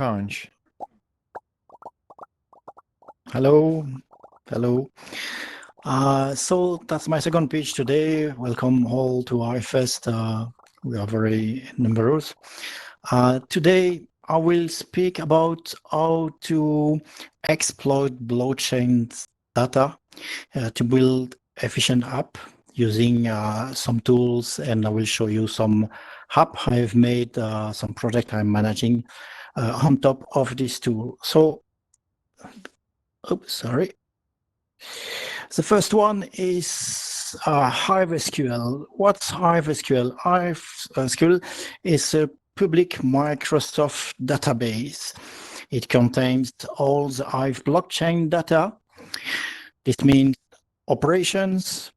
Arcange. Hello. So that's my second pitch today. Welcome all to HiveFest. We are very numerous. Today I will speak about how to exploit blockchain data to build efficient app using some tools, and I will show you some app I've made, some project I'm managing on top of this tool. So, oops, sorry. The first one is HiveSQL. What's HiveSQL? HiveSQL is a public Microsoft database. It contains all the Hive blockchain data. This means operations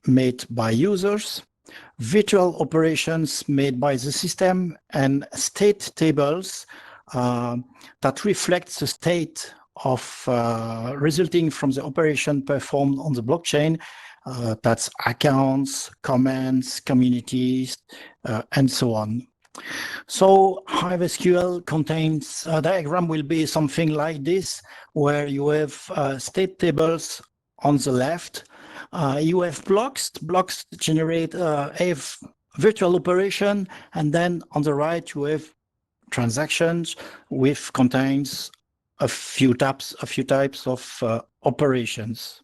made by users, virtual operations made by the system, and state tables that reflect the state of resulting from the operation performed on the blockchain. That's accounts, comments, communities, and so on. So HiveSQL contains a diagram will be something like this, where you have state tables on the left. You have blocks generate a virtual operation, and then on the right you have transactions with contains a few types of operations.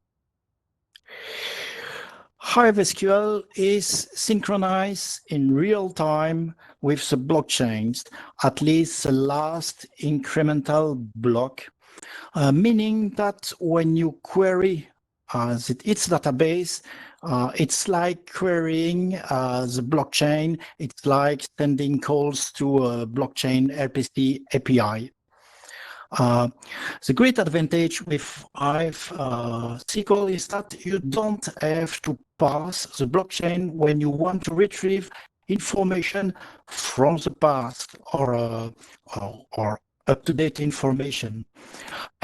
HiveSQL is synchronized in real time with the blockchains, at least the last incremental block, meaning that when you query its database, it's like querying the blockchain. It's like sending calls to a blockchain RPC API. The great advantage with HiveSQL is that you don't have to parse the blockchain when you want to retrieve information from the past or up-to-date information.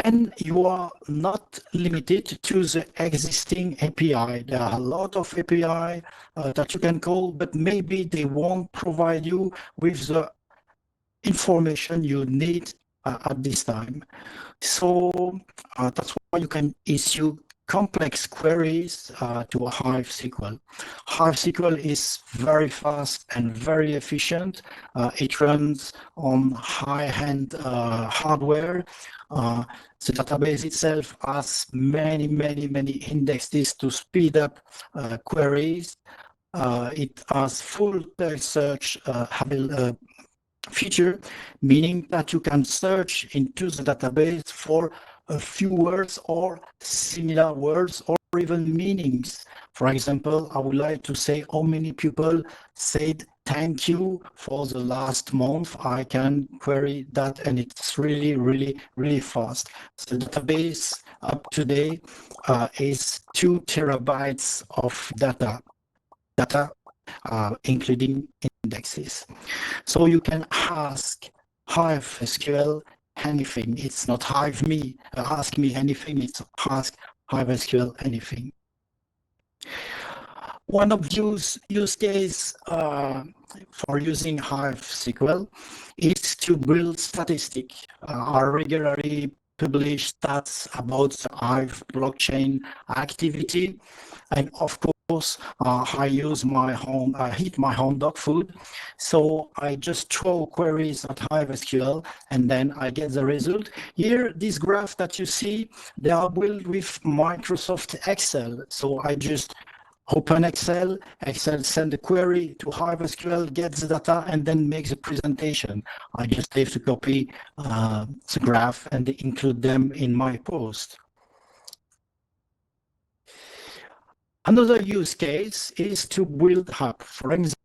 And you are not limited to the existing API. There are a lot of API that you can call, but maybe they won't provide you with the information you need at this time. So that's why you can issue complex queries to a HiveSQL. HiveSQL is very fast and very efficient. It runs on high-end hardware. The database itself has many indexes to speed up queries. It has full text search feature, meaning that you can search into the database for a few words or similar words or even meanings. For example, I would like to say how many people said thank you for the last month. I can query that, and it's really fast. The database up today is 2 terabytes of data, including indexes. So you can ask HiveSQL anything. It's not ask me anything, it's ask HiveSQL anything. One of use case for using HiveSQL is to build statistics. I regularly publish stats about the Hive blockchain activity, and of course I use my own, I hit my own dog food. So I just throw queries at HiveSQL and then I get the result. Here, this graph that you see, they are built with Microsoft Excel. So I just open Excel send a query to HiveSQL, gets the data, and then makes a presentation. I just have to copy the graph and include them in my post. Another use case is to build up, for example,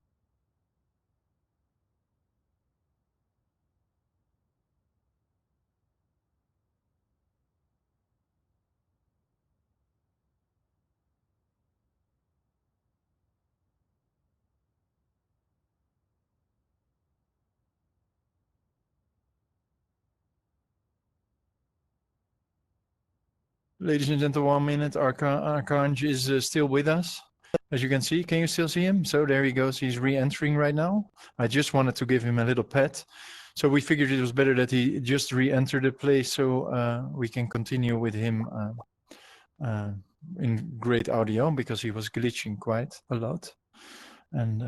Ladies and gentlemen, 1 minute. Arcange is still with us. As you can see, can you still see him? So there he goes. He's re-entering right now. I just wanted to give him a little pet So we figured it was better that he just re-entered the place so we can continue with him in great audio because he was glitching quite a lot. And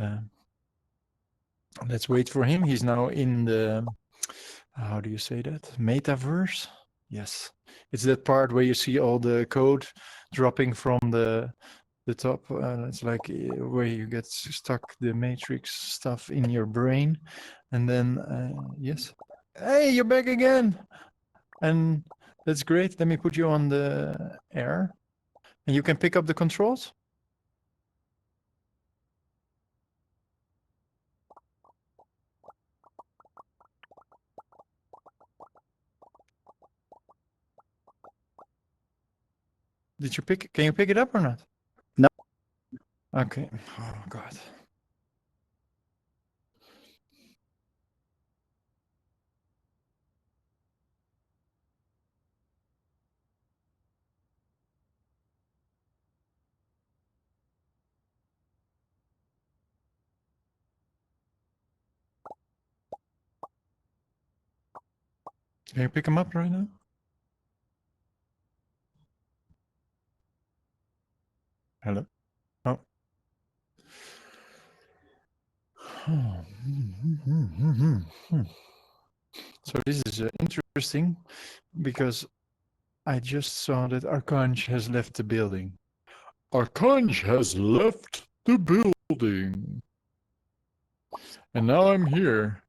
let's wait for him. He's now in the, how do you say that? Metaverse? Yes. It's that part where you see all the code dropping from the top. It's like where you get stuck the matrix stuff in your brain. And then, yes. Hey, you're back again. And that's great. Let me put you on the air. And you can pick up the controls? Did you pick, can you pick it up or not? No. Okay. Oh, God. Can you pick him up right now? Hello? Oh. So this is interesting because I just saw that Arcange has left the building. Arcange has left the building. And now I'm here.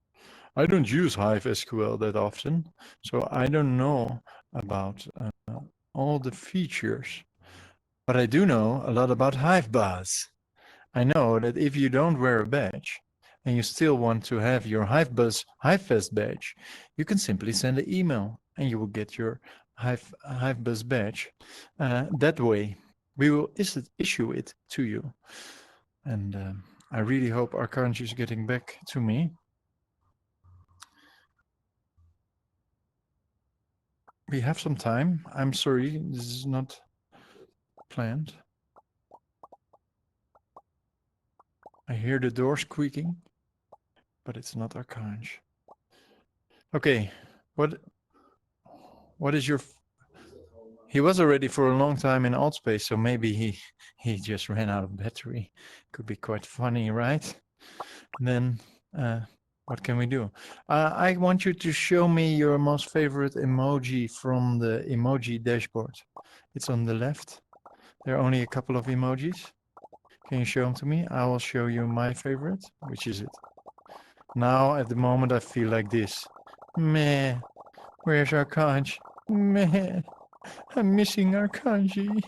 I don't use HiveSQL that often, so I don't know about all the features. But I do know a lot about HiveBuzz. I know that if you don't wear a badge and you still want to have your HiveBuzz HiveFest badge, you can simply send an email and you will get your HiveBuzz badge. That way, we will issue it to you. And I really hope Arcange is getting back to me. We have some time. I'm sorry, this is not planned. I hear the door squeaking, but it's not Arcange. Okay, what is your... He was already for a long time in Altspace, so maybe he just ran out of battery. Could be quite funny, right? And then what can we do? I want you to show me your most favorite emoji from the emoji dashboard. It's on the left. There are only a couple of emojis. Can you show them to me? I will show you my favorite. Which is it? Now, at the moment, I feel like this. Meh. Where's Arcange? Meh. I'm missing Arcange.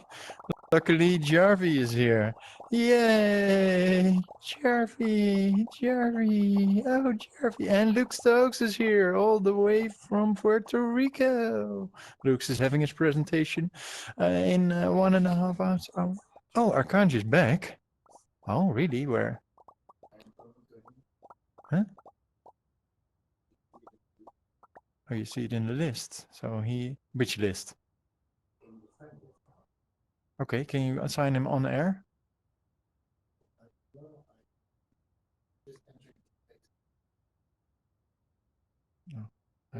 Luckily, Jarvie is here. Yay! Jarvie! Jarvie! Oh, Jarvie! And Luke Stokes is here, all the way from Puerto Rico. Luke is having his presentation in 1.5 hours. Oh, Arcange is back. Oh, really? Where? Huh? Oh, you see it in the list. So which list? Okay, can you assign him on air? Oh,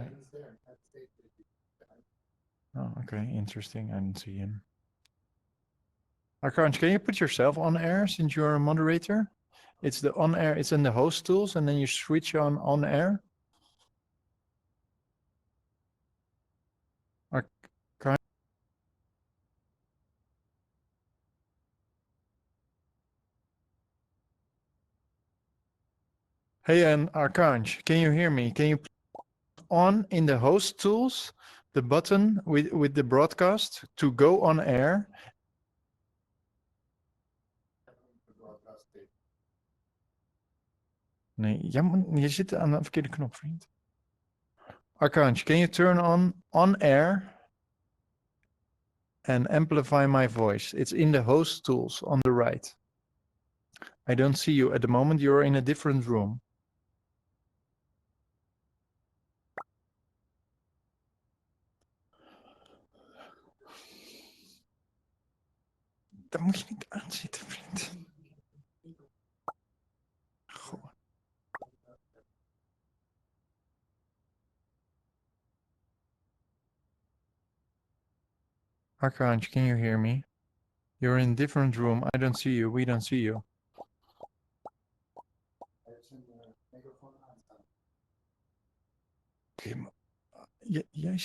oh, okay, interesting. I didn't see him. Arcange, can you put yourself on air since you're a moderator? It's the on air, it's in the host tools, and then you switch on air. Arcange. Hey, and Arcange, can you hear me? Can you put on in the host tools the button with the broadcast to go on air? Nee, je zit aan de verkeerde knop, vriend. Arcange, can you turn on air and amplify my voice? It's in the host tools on the right. I don't see you at the moment. You're in a different room. Daar moet je niet aan zitten, vriend. Goh. Arcange, can you hear me? You're in different room. I don't see you. We don't see you. Okay. Yeah.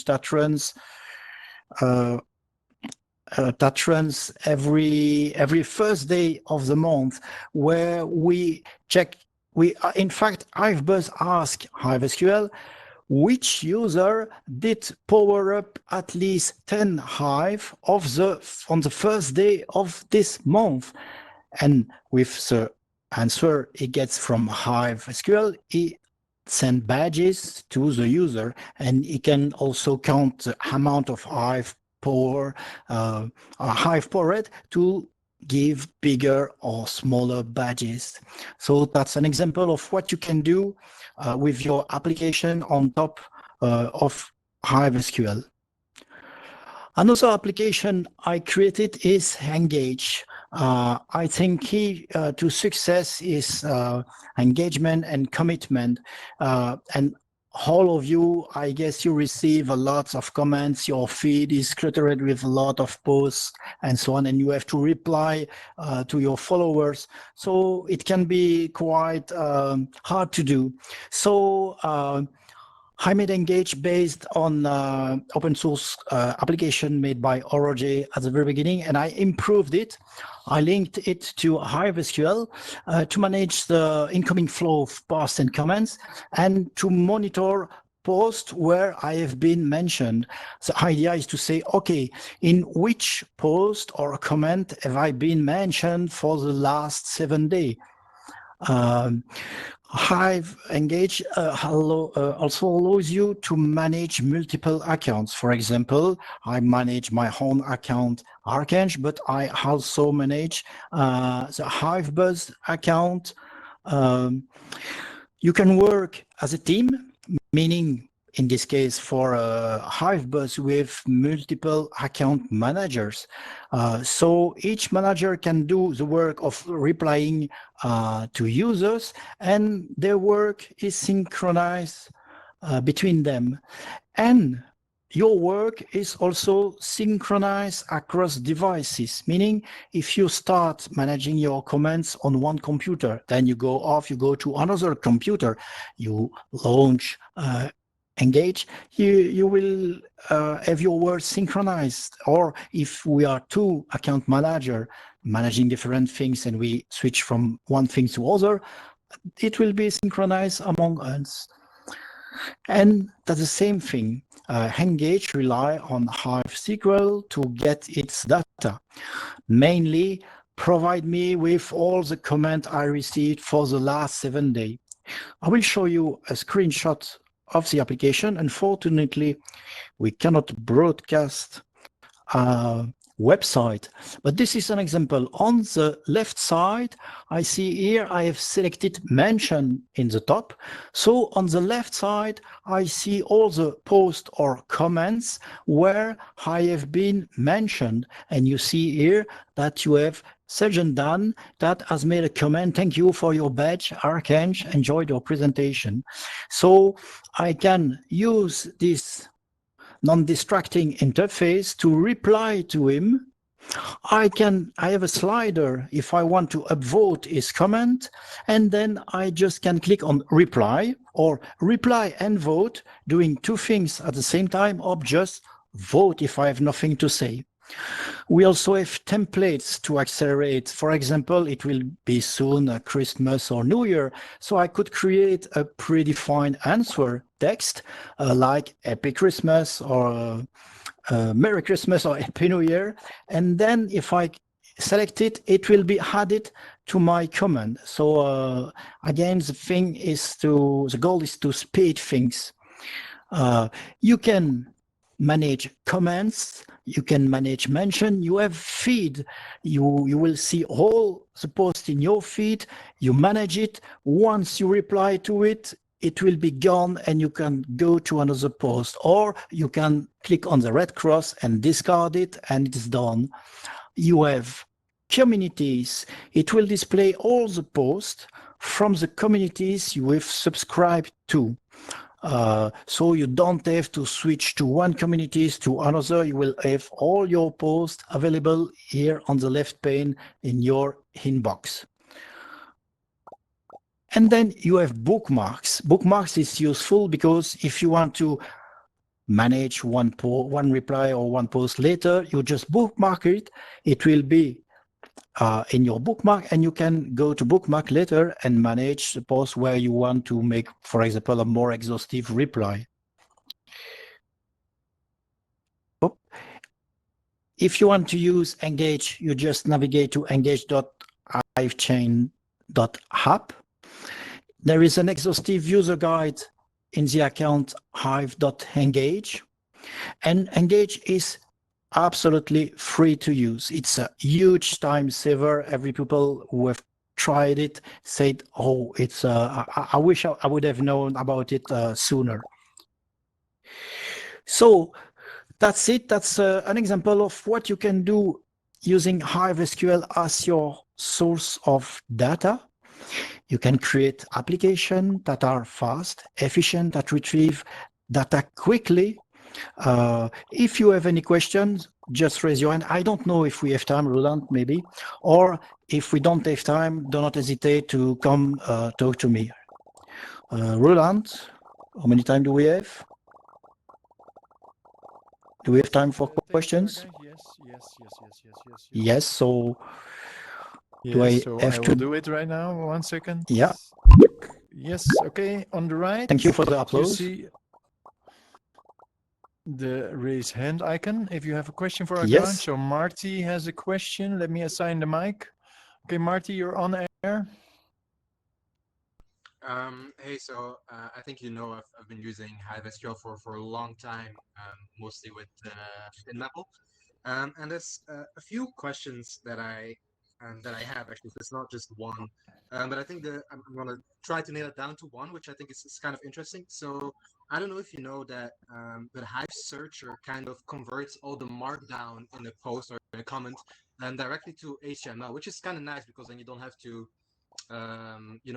That runs every first day of the month, where we check. In fact, HiveBuzz asked HiveSQL which user did power up at least 10 Hive on the first day of this month. And with the answer he gets from HiveSQL, he send badges to the user, and he can also count the amount of Hive power, Hive powered to give bigger or smaller badges. So that's an example of what you can do with your application on top of HiveSQL. Another application I created is Engage. I think key to success is engagement and commitment. And all of you, I guess you receive a lot of comments, your feed is cluttered with a lot of posts and so on, and you have to reply to your followers. So it can be quite hard to do. So I made Engage based on open source application made by Oroje at the very beginning, and I improved it. I linked it to HiveSQL to manage the incoming flow of posts and comments, and to monitor posts where I have been mentioned. The idea is to say, okay, in which post or comment have I been mentioned for the last 7 days? Hive Engage also allows you to manage multiple accounts. For example, I manage my own account Arcange, but I also manage the HiveBuzz account. You can work as a team, meaning in this case for HiveBuzz with multiple account managers. So each manager can do the work of replying to users, and their work is synchronized between them. And your work is also synchronized across devices, meaning if you start managing your comments on one computer, then you go off, you go to another computer, you launch Engage, you will have your work synchronized. Or if we are two account manager managing different things and we switch from one thing to other, it will be synchronized among us. And that's the same thing. Engage rely on HiveSQL to get its data. Mainly provide me with all the comment I received for the last 7 days. I will show you a screenshot of the application. Unfortunately, we cannot broadcast a website, but this is an example. On the left side, I see here I have selected mention in the top. So on the left side, I see all the posts or comments where I have been mentioned. And you see here that you have Sergeant Dan that has made a comment. Thank you for your badge, Arcange. Enjoyed your presentation. So I can use this non-distracting interface to reply to him. I have a slider if I want to upvote his comment, and then I just can click on reply, or reply and vote, doing two things at the same time, or just vote if I have nothing to say. We also have templates to accelerate. For example, it will be soon Christmas or New Year, so I could create a predefined answer text like Happy Christmas or Merry Christmas or Happy New Year. And then if I select it, it will be added to my comment. So again, the goal is to speed things. You can manage comments, you can manage mention, you have feed, you will see all the posts in your feed, you manage it. Once you reply to it, it will be gone and you can go to another post, or you can click on the red cross and discard it and it's done. You have communities. It will display all the posts from the communities you have subscribed to. So you don't have to switch to one communities to another. You will have all your posts available here on the left pane in your inbox. And then you have bookmarks. Bookmarks is useful because if you want to manage one reply or one post later, you just bookmark it. It will be in your bookmark, and you can go to bookmark later and manage the post where you want to make, for example, a more exhaustive reply. If you want to use Engage, you just navigate to engage.io hivechain.app. There is an exhaustive user guide in the account hive.engage. And Engage is absolutely free to use. It's a huge time saver. Every people who have tried it said, oh, it's I wish I would have known about it sooner. So that's it. That's an example of what you can do using HiveSQL as your source of data. You can create applications that are fast, efficient, that retrieve data quickly. If you have any questions, just raise your hand. I don't know if we have time, Roland, maybe, or if we don't have time, do not hesitate to come talk to me. Roland, how many time do we have? Do we have time for questions? Yes. So do I have to do it right now? 1 second. Yeah. Yes. Okay. On the right. Thank you for the applause. You see the raise hand icon if you have a question for Arcange. Yes. So Marty has a question. Let me assign the mic. Okay, Marty, you're on air. Hey, so I think you know I've been using HiveSQL for a long time, mostly with in Maple, and there's a few questions that I have actually. So it's not just one, but I think I'm gonna try to nail it down to one, which I think is kind of interesting. So I don't know if you know that the Hive searcher kind of converts all the markdown in a post or in a comment directly to HTML, which is kind of nice because then you don't have to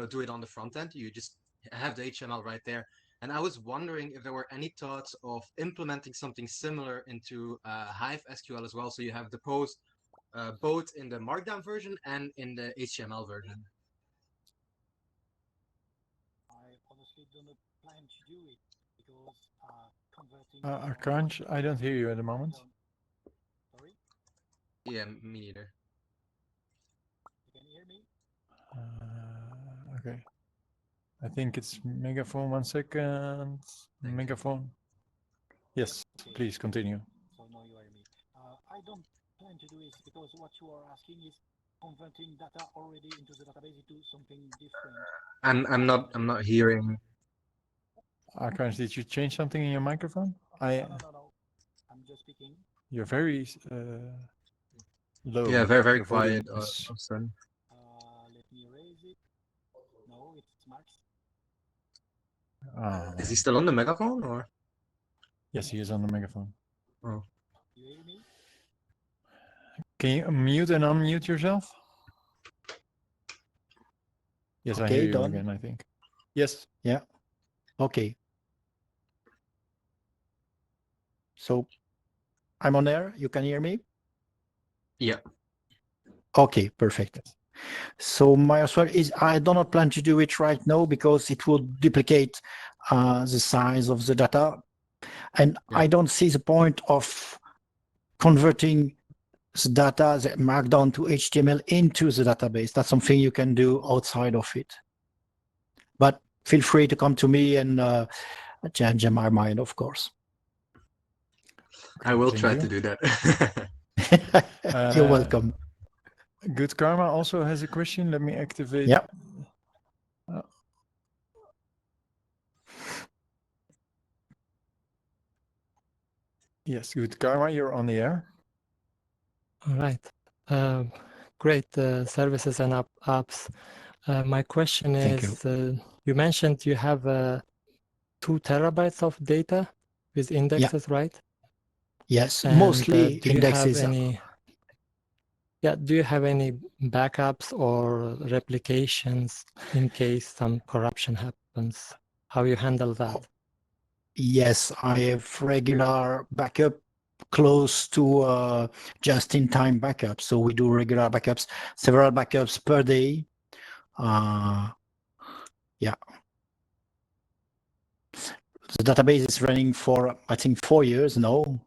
do it on the front end. You just have the HTML right there. And I was wondering if there were any thoughts of implementing something similar into HiveSQL as well, so you have the post both in the Markdown version and in the HTML version. I honestly don't plan to do it because converting. Arcange, I don't hear you at the moment. Sorry? Yeah, me neither. You can hear me? Okay. I think it's megaphone. 1 second. Megaphone. Yes, Okay. please continue. So now you hear me. I don't plan to do it because what you are asking is converting data already into the database into something different. I'm not hearing. Arcange, did you change something in your microphone? No. I'm just speaking. You're very low. Yeah, very Your volume quiet. is- Let me raise it. No, it's max. Is he still on the megaphone or? Yes, he is on the megaphone. Oh. You hear me? Can you mute and unmute yourself? Yes, I Okay, hear you done. again, I think. Yes. Yeah. Okay. So I'm on air. You can hear me? Yeah. Okay, perfect. So my answer is I do not plan to do it right now because it would duplicate the size of the data. And Yeah. I don't see the point of converting the data, the markdown to HTML into the database. That's something you can do outside of it. But feel free to come to me and change my mind, of course. I will Thank try you. to do that. You're welcome. Good Karma also has a question. Let me activate. Yeah. Yes, Good Karma, you're on the air. All right. Great services and apps. My question Thank is, you mentioned you have 2 terabytes of data with indexes, right? Yes, And, mostly do you indexes. have any? Yeah. Do you have any backups or replications in case some corruption happens? How you handle that? Yes, I have regular backup close to just-in-time backup. So we do regular backups, several backups per day. Yeah. The database is running for, I think, 4 years now.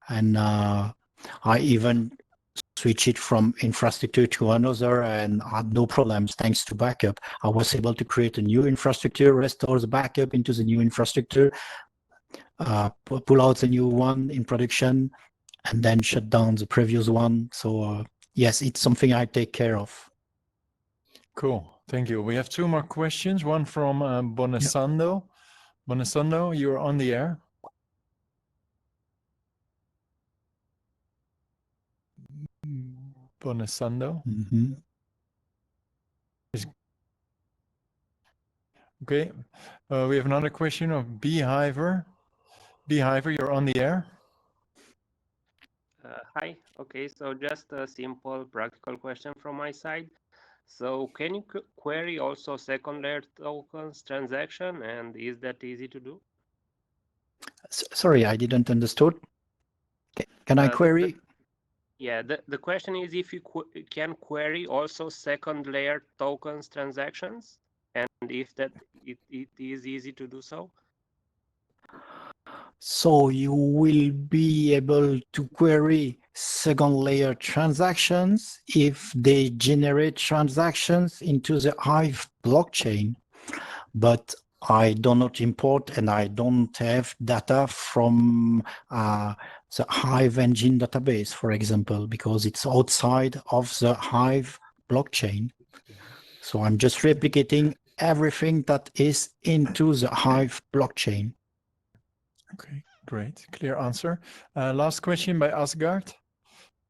And I even switch it from infrastructure to another and had no problems thanks to backup. I was able to create a new infrastructure, restore the backup into the new infrastructure, pull out the new one in production, and then shut down the previous one. So yes, it's something I take care of. Cool. Thank you. We have two more questions. One from Bonesando. Bonesando, you're on the air. Bonesando. Mhm. Okay. We have another question of Beehiver. Beehiver, you're on the air. Hi. Okay, so just a simple practical question from my side. So can you query also second layer tokens transaction, and is that easy to do? Sorry, I didn't understood. Can I query? The question is if you can query also second layer tokens transactions, and if that it is easy to do so. So you will be able to query second layer transactions if they generate transactions into the Hive blockchain. But I do not import and I don't have data from the Hive engine database, for example, because it's outside of the Hive blockchain. So I'm just replicating everything that is into the Hive blockchain. Okay, great. Clear answer. Last question by Asgard.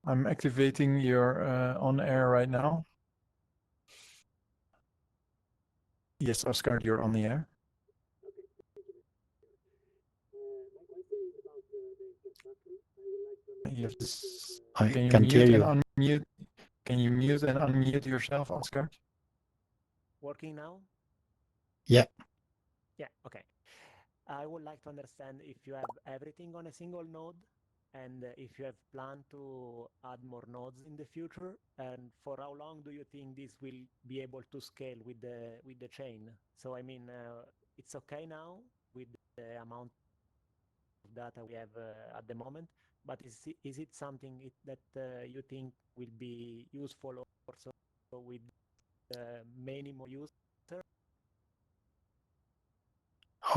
I'm activating your on air right now. Yes, Asgard, you're on the air. You have to I can you can't hear mute you. and unmute? Can you mute and unmute yourself, Asgard? Working now? Yeah. Yeah, okay. I would like to understand if you have everything on a single node and if you have planned to add more nodes in the future, and for how long do you think this will be able to scale with the chain? So I mean, it's okay now with the amount of data we have at the moment, but is it something that you think will be useful also with many more users?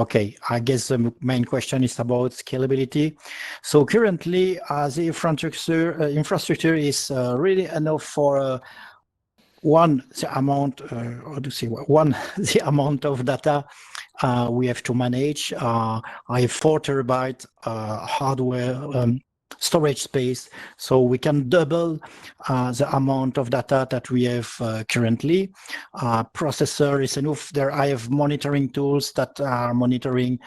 Okay, I guess the main question is about scalability. So currently, the infrastructure is really enough for the amount of data we have to manage. I have 4 terabyte hardware storage space, so we can double the amount of data that we have currently. Processor is enough. There I have monitoring tools that are monitoring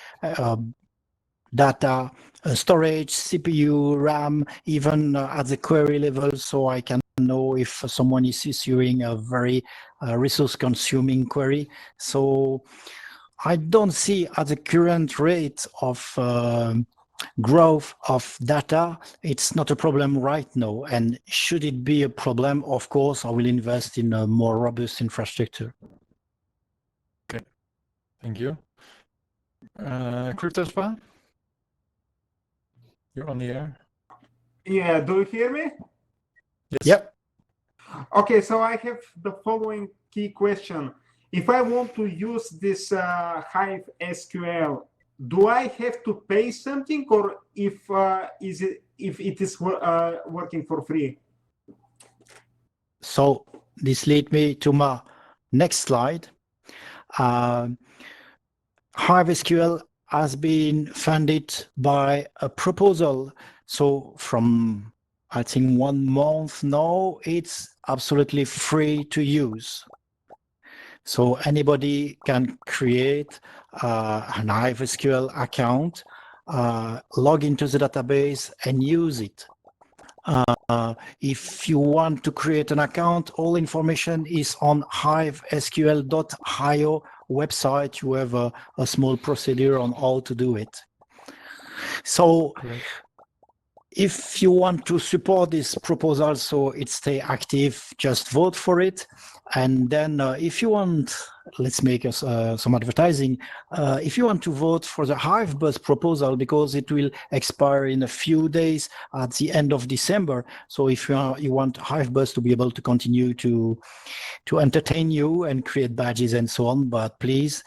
data, storage, CPU, RAM, even at the query level, so I can know if someone is issuing a very resource-consuming query. So I don't see at the current rate of growth of data, it's not a problem right now. And should it be a problem, of course, I will invest in a more robust infrastructure. Okay, thank you. Cryptospa, you're on the air. Yeah, do you hear me? Yes. Yep. Okay, so I have the following key question. If I want to use this HiveSQL, do I have to pay something, or if it is working for free? So this leads me to my next slide. HiveSQL has been funded by a proposal. So from, I think, 1 month now, it's absolutely free to use. So anybody can create an HiveSQL account, log into the database and use it. If you want to create an account, all information is on HiveSQL.io website. You have a small procedure on how to do it. So Great. if you want to support this proposal so it stay active, just vote for it. And then if you want, let's make us some advertising. If you want to vote for the HiveBuzz proposal, because it will expire in a few days at the end of December. So if you want HiveBuzz to be able to continue to entertain you and create badges and so on, but please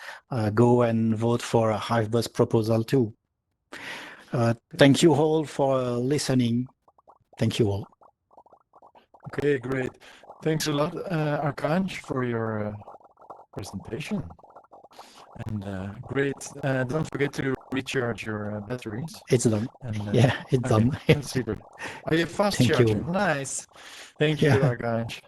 go and vote for a HiveBuzz proposal too. Thank you all for listening. Thank you all. Okay, great. Thanks a lot, Arcange, for your presentation. And great. Don't forget to recharge your batteries. It's done. And, Yeah, it's okay, done. that's super. Are you fast Thank charging? you. Nice. Thank you, Yeah. Arcange.